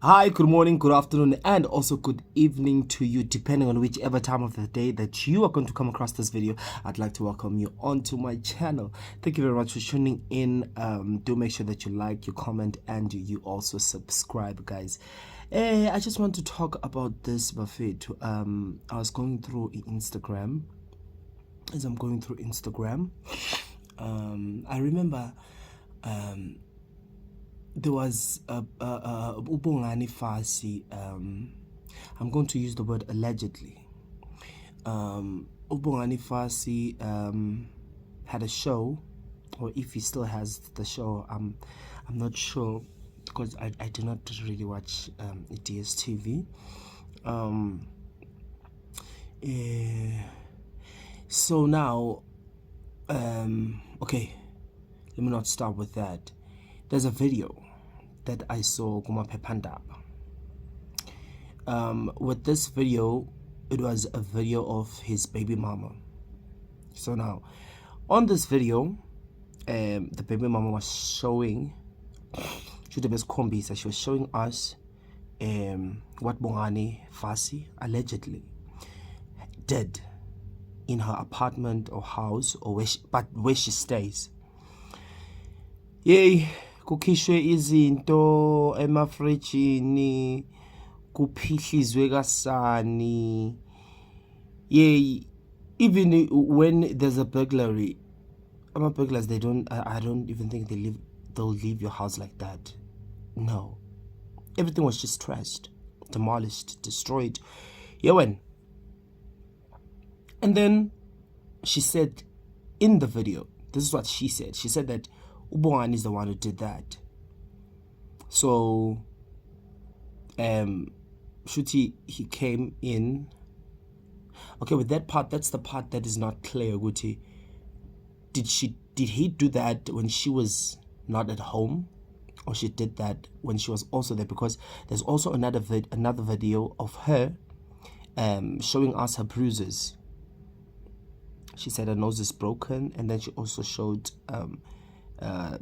Hi, good morning, good afternoon, and also good evening to you, depending on whichever time of the day that you are going to come across this video. I'd like to welcome you onto my channel. Thank you very much for tuning in. Do make sure that you like, you comment, and you also subscribe, guys. I just want to talk about this buffet. I was going through Instagram. As I'm going through Instagram, I remember there was a Bongani fassie. I'm going to use the word allegedly. Bongani fassie had a show, or if he still has the show, I'm not sure, because I do not really watch DSTV. So now, okay, let me not start with that. There's a video that I saw kuma Pepandaba. With this video, it was a video of his baby mama. So now, on this video, the baby mama was showing, she was showing us what Bongani fassie allegedly did in her apartment or house, or where she stays. Yay, kukhishwe izinto emafrijini, kuphihlizwe kasani. Yay, even when there's a burglary, burglars, I don't even think they'll leave your house like that. No, everything was just trashed, demolished, destroyed. Yeah, when. And then she said in the video, this is what she said. She said that Bongani is the one who did that. So, Shuti, he came in. Okay, with that part, that's the part that is not clear, Guti. Did he do that when she was not at home, or she did that when she was also there? Because there's also another video of her showing us her bruises. She said her nose is broken, and then she also showed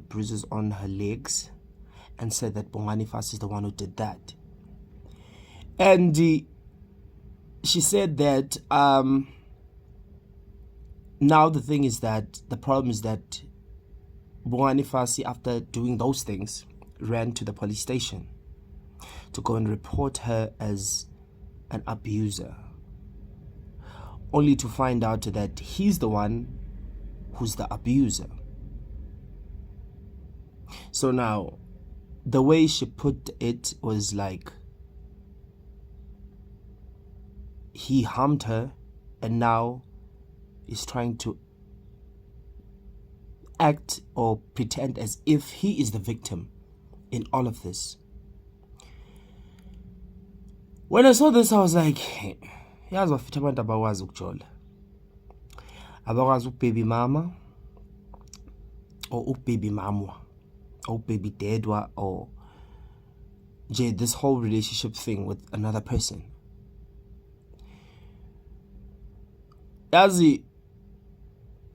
bruises on her legs, and said that Bongani fassie is the one who did that. And she said that now the thing is that the problem is that Bongani fassie, after doing those things, ran to the police station to go and report her as an abuser, only to find out that he's the one who's the abuser. So now, the way she put it was like, he harmed her, and now is trying to act or pretend as if he is the victim in all of this. When I saw this, I was like, yazi bafitha abantu abakwazi ukujola, abakwazi baby mama, or baby mamwa, or baby dadwa, or this whole relationship thing with another person. Yazi,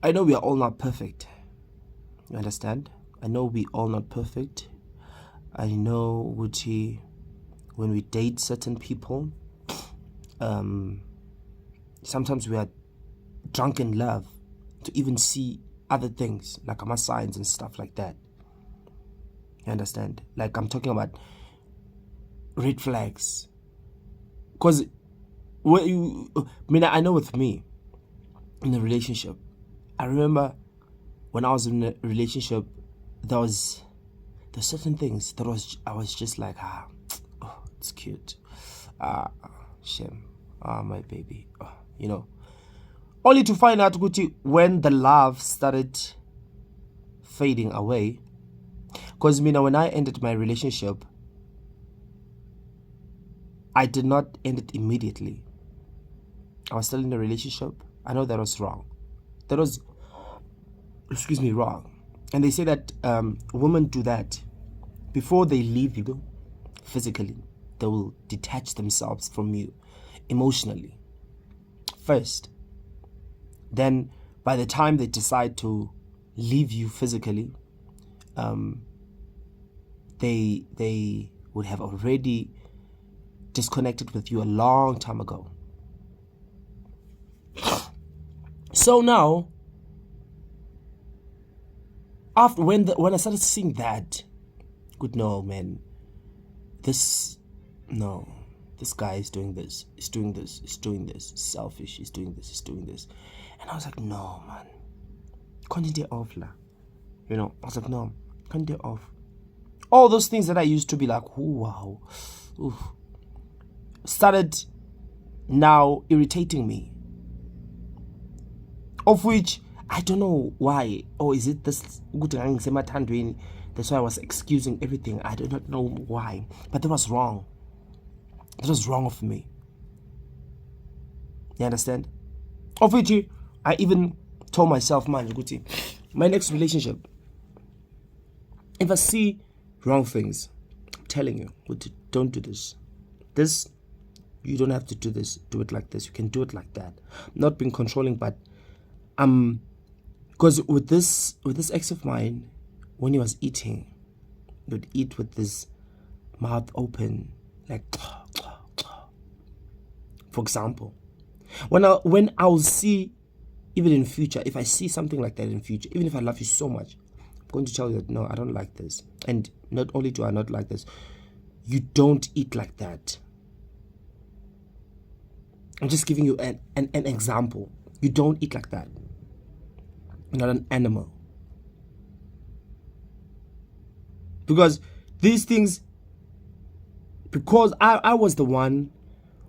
I know we are all not perfect. You understand? I know we all not perfect. I know when we date certain people, sometimes we are drunk in love to even see other things, like signs and stuff like that. You understand? Like, I'm talking about red flags. Because I know with me, in a relationship, I remember when I was in a relationship, there's certain things that I was just like, oh, it's cute, shame, my baby, you know, only to find out when the love started fading away. Because when I ended my relationship, I did not end it immediately. I was still in a relationship. I know that was wrong. That was, excuse me, wrong. And they say that women do that before they leave you physically. They will detach themselves from you emotionally first. Then by the time they decide to leave you physically, they would have already disconnected with you a long time ago. So now, after when I started seeing that, good, no man, this guy is doing this, he's doing this, he's doing this, he's selfish, he's doing this, he's doing this, and I was like, no man, can't get off la, you know. I was like, no, can't get off. All those things that I used to be like, oh wow, oof, started now irritating me. Of which I don't know why. Or is it this? That's why I was excusing everything. I do not know why. But that was wrong. That was wrong of me. You understand? Of which I even told myself, man, my next relationship, if I see wrong things, I'm telling you, don't do this. This, you don't have to do this. Do it like this. You can do it like that. Not being controlling, but because with this ex of mine, when he was eating, he would eat with this mouth open, like, for example. When I'll see, even in future, if I see something like that in future, even if I love you so much, I'm going to tell you that no, I don't like this. And not only do I not like this, you don't eat like that. I'm just giving you an example. You don't eat like that. You're not an animal. Because these things, because I was the one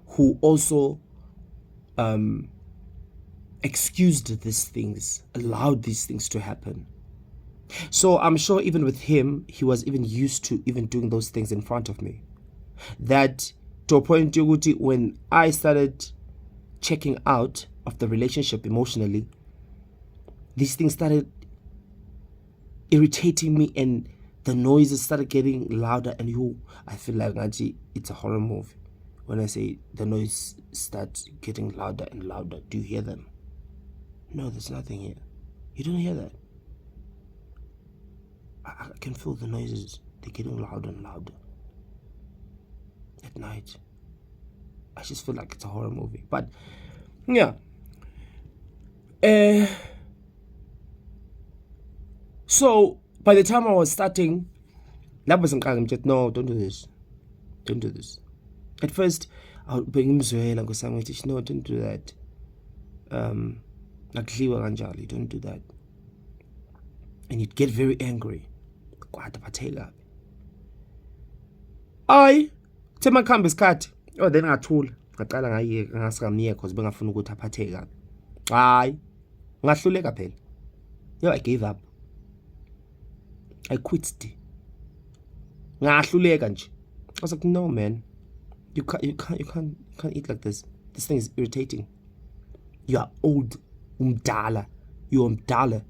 who also excused these things, allowed these things to happen. So I'm sure even with him, he was even used to even doing those things in front of me. That to a point, when I started checking out of the relationship emotionally, these things started irritating me, and the noises started getting louder. And I feel like actually it's a horror movie when I say the noise starts getting louder and louder. Do you hear them? No, there's nothing here. You don't hear that. I can feel the noises. They're getting louder and louder at night. I just feel like it's a horror movie. But yeah. So by the time I was starting, that wasn't just no, don't do this. Don't do this. At first, I would bring him Zoela, go somewhere, no, don't do that. Don't do that. And you'd get very angry. I tell my campus cut. Oh, then I told because bengafuna ukuthi aphatheke kabi. Hayi, ngahluleka phela. Yo, I gave up. I quit. Ngahluleka nje. I was like, no man, you can't eat like this. This thing is irritating. You are old, umdala. You are umdala.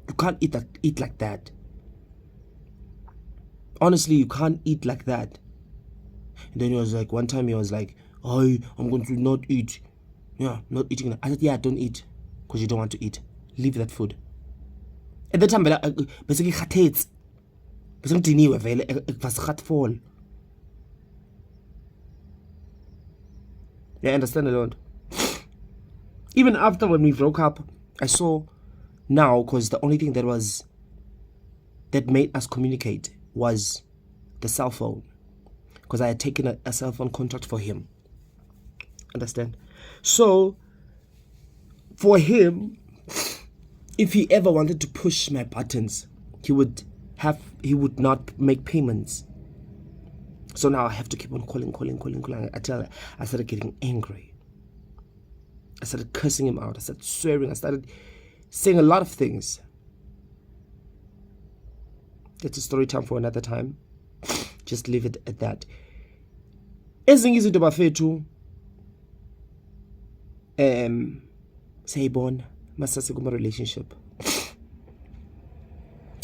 You can't eat like that. Honestly, you can't eat like that. And then he was like, one time he was like, oh, I'm going to not eat. Yeah, not eating. I said, yeah, don't eat. Because you don't want to eat. Leave that food. At that time, basically, khathetse. Basically, diniwe vele, was khatfall. Yeah, understand a lot. Even after when we broke up, I saw now, because the only thing that made us communicate was the cell phone. Because I had taken a cell phone contract for him. Understand? So, for him, if he ever wanted to push my buttons, he would not make payments. So now I have to keep on calling. I started getting angry. I started cursing him out. I started swearing. I started saying a lot of things. That's a story time for another time. Just leave it at that. Ezinye izinto bafethu sayibona masase kuma relationship.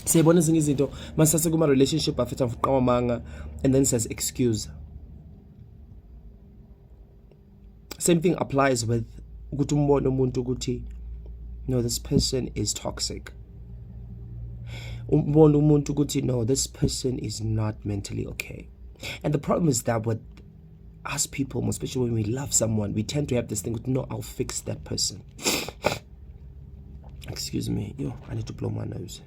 Sayibona ezinye izinto masase kuma relationship bafethu mfuqamanga and then says excuse. Same thing applies with ukuthi umbone umuntu ukuthi no, this person is toxic. Umbone umuntu ukuthi no, this person is not mentally okay. And the problem is that with us people, especially when we love someone, we tend to have this thing with, no, I'll fix that person. Excuse me. Yo, I need to blow my nose.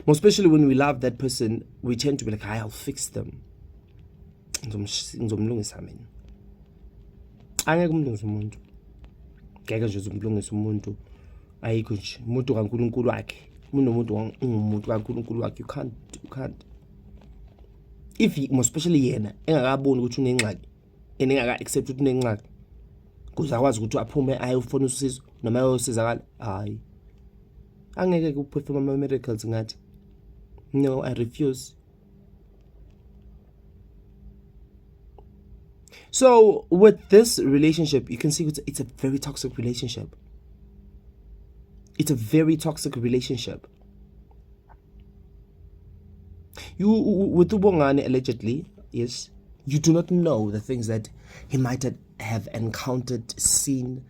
More especially when we love that person, we tend to be like, I'll fix them. Ngizomlungisa mina. Angeke umlungise umuntu. Ngeke nje umlungise umuntu. Ayikho nje. Umuntu kaNkulunkulu wakhe. Umuntu ungumuntu kaNkulunkulu wakhe. You can't. If more especially yena engakaboni ukuthi unengxaki, engaka accept ukuthi unengxaki, kuze akwazi ukuthi aphume ayofuna usizo noma ayosizakala, hayi. Angeke ukuperform ama miracles ngathi. No, I refuse. So with this relationship, you can see it's a very toxic relationship. It's a very toxic relationship. You, with Bongani, allegedly, yes, you do not know the things that he might have encountered, seen,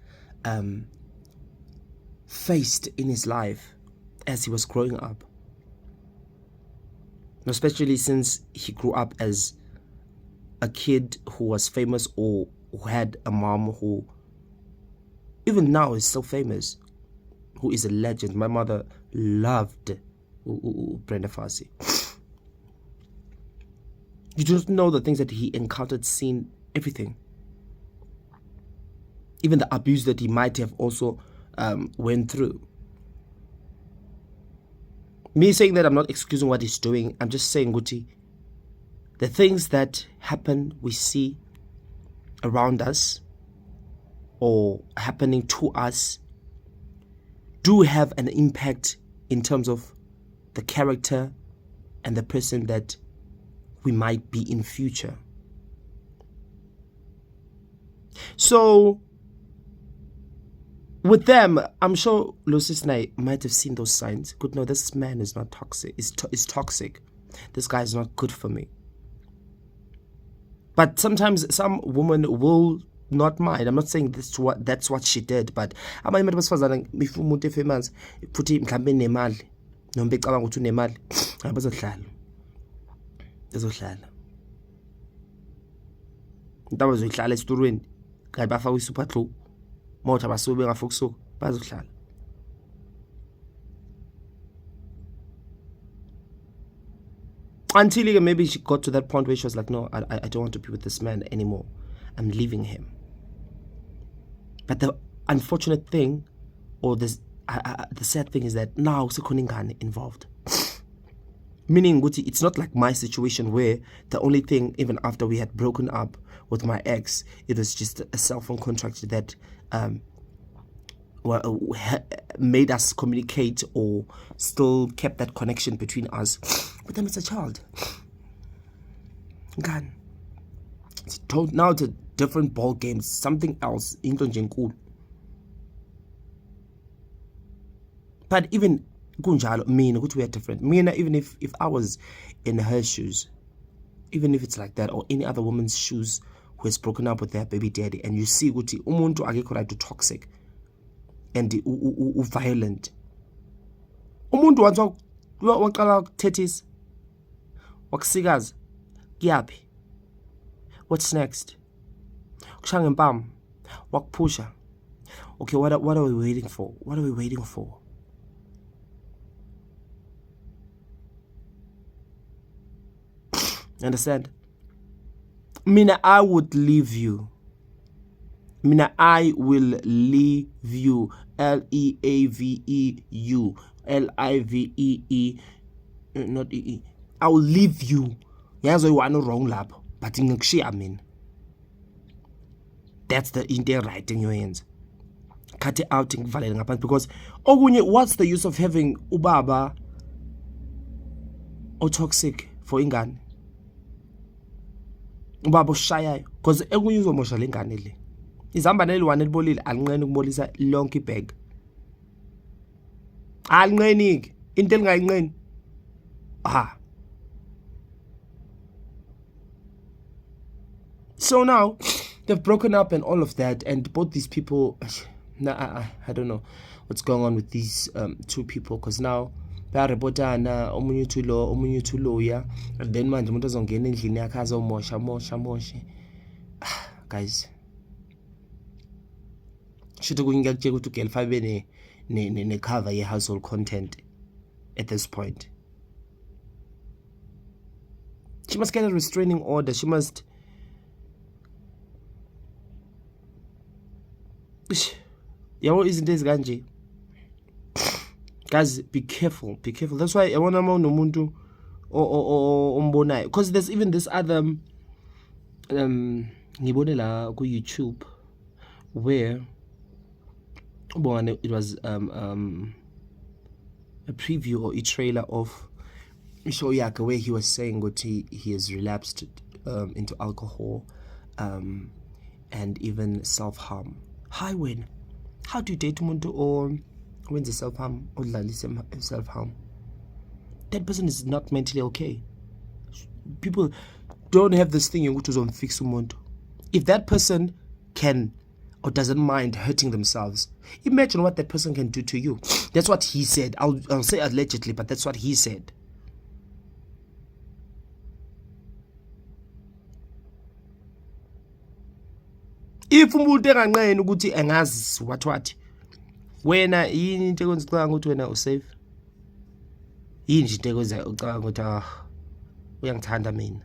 faced in his life as he was growing up. Especially since he grew up as a kid who was famous, or who had a mom who, even now, is still famous, who is a legend. My mother loved Brenda Fassie. You don't know the things that he encountered, seen, everything. Even the abuse that he might have also went through. Me saying that, I'm not excusing what he's doing. I'm just saying, Guti, the things that happen, we see around us or happening to us do have an impact in terms of the character and the person that we might be in future. So with them, I'm sure Lucis and I might have seen those signs. Good, no, this man is not toxic. Is toxic. This guy is not good for me. But sometimes some woman will not mind. I'm not saying that's what she did, but abanye abantu besifazana if umuntu efamous futhi mhlambe nemali noma becabanga ukuthi unemali abazohlala. Bezohlala. Intaba zohlala esiturweni. Kanti bafaka iSuper Glue. Motha basuke bengafokusuka bazohlala. Until maybe she got to that point where she was like, no, I don't want to be with this man anymore. I'm leaving him. But the unfortunate thing, or the sad thing, is that now Sekoningane involved. Meaning, Guti, it's not like my situation where the only thing, even after we had broken up with my ex, it was just a cell phone contract that made us communicate or still kept that connection between us. But then it's a child. God. Now it's a different ball game, something else. But even kunjalo, mina we are different. Mina, even if I was in her shoes, even if it's like that, or any other woman's shoes who has broken up with their baby daddy, and you see ukuthi umuntu akekho right to toxic and violent. Umuntu wathi waqala ukuthethisa wakusikaza kuyaphi? What's next? Kushanga ngempama wakupusha. Okay, what are we waiting for? What are we waiting for? Understand? Mina, I would leave you. Mina, I will leave you. Leaveu. Livee. Not ee. I will leave you. Yazo you are no wrong lab. But I mean. That's the Indian right in your hands. Cut it out in Valentine, because what's the use of having ubaba or toxic for ingane? Ubaba oshayayo, because ekunye uzomosha lengane le. Izihamba neliwane libolile alinqeni ukubolisa lonke ibag. Alinqeni into elingayinqeni. So now they've broken up and all of that, and both these people, I don't know what's going on with these two people, because now bayarepotana omunye uthi lo omunye uthi loya, and then manje umuntu azongena endlini yakhe azomosha. Guys, should go ngiyakutshela ukuthi ugirl fabe ne cover ye household content at this point. She must get a restraining order. She must. Yabo izinto ezikanje. Guys, be careful. That's why I want to know nomuntu ombonayo, because there's even this other ngibone la ku YouTube where Bongani, it was a preview or a trailer of show yaka where he was saying what he has relapsed into alcohol and even self-harm. Hi, when how do you date umuntu or when the self-harm or self-harm? That person is not mentally okay. People don't have this thing which is on fix umuntu. If that person can or doesn't mind hurting themselves, imagine what that person can do to you. That's what he said. I'll say allegedly, but that's what he said. If umuntu enganqeni ukuthi angazi what wena yini into ekwenza ucabanga ukuthi wena usafe, yini nje into ekwenza ucabanga ukuthi uyangithanda mina,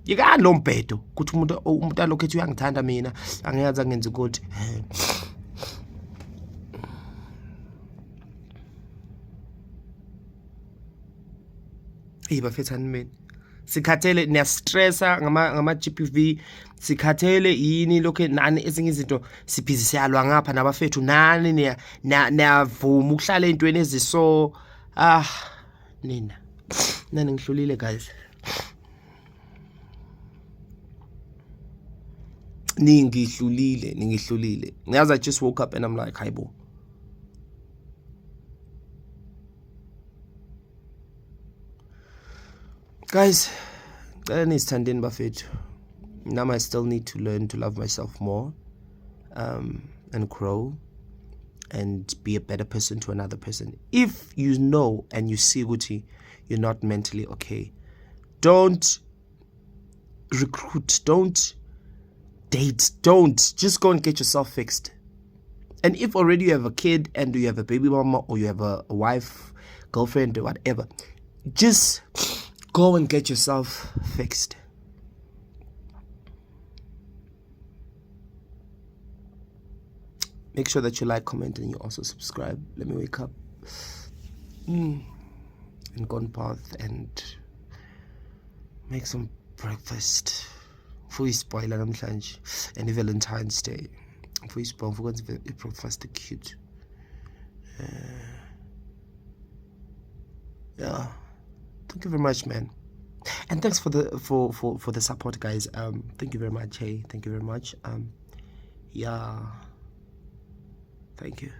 yikani lo mbhedo ukuthi umuntu alokho ethi uyangithanda mina angiyazi angenza ukuthi bafethani mina sikhathele niyastressa ngama GBV, sikhathele yini lokho nani ezinye izinto sibhizi siyalwa ngapha nabafethu nani niyavuma ukuhlala ezintweni eziso nina nani ngihlulile guys, ningihlulile. As I just woke up and I'm like, hi bo. Guys, standing buffet. Now I still need to learn to love myself more, and grow, and be a better person to another person. If you know and you see Guti, you're not mentally okay, don't recruit, don't date, don't just go and get yourself fixed. And if already you have a kid and you have a baby mama or you have a wife, girlfriend, or whatever, just go and get yourself fixed. Make sure that you like, comment, and you also subscribe. Let me wake up and go on path and make some breakfast. For spoiler namhlanje and Valentine's Day. For spoil for breakfast cute. Yeah. Thank you very much, man. And thanks for the support, guys. Thank you very much. Hey, thank you very much. Yeah. Thank you.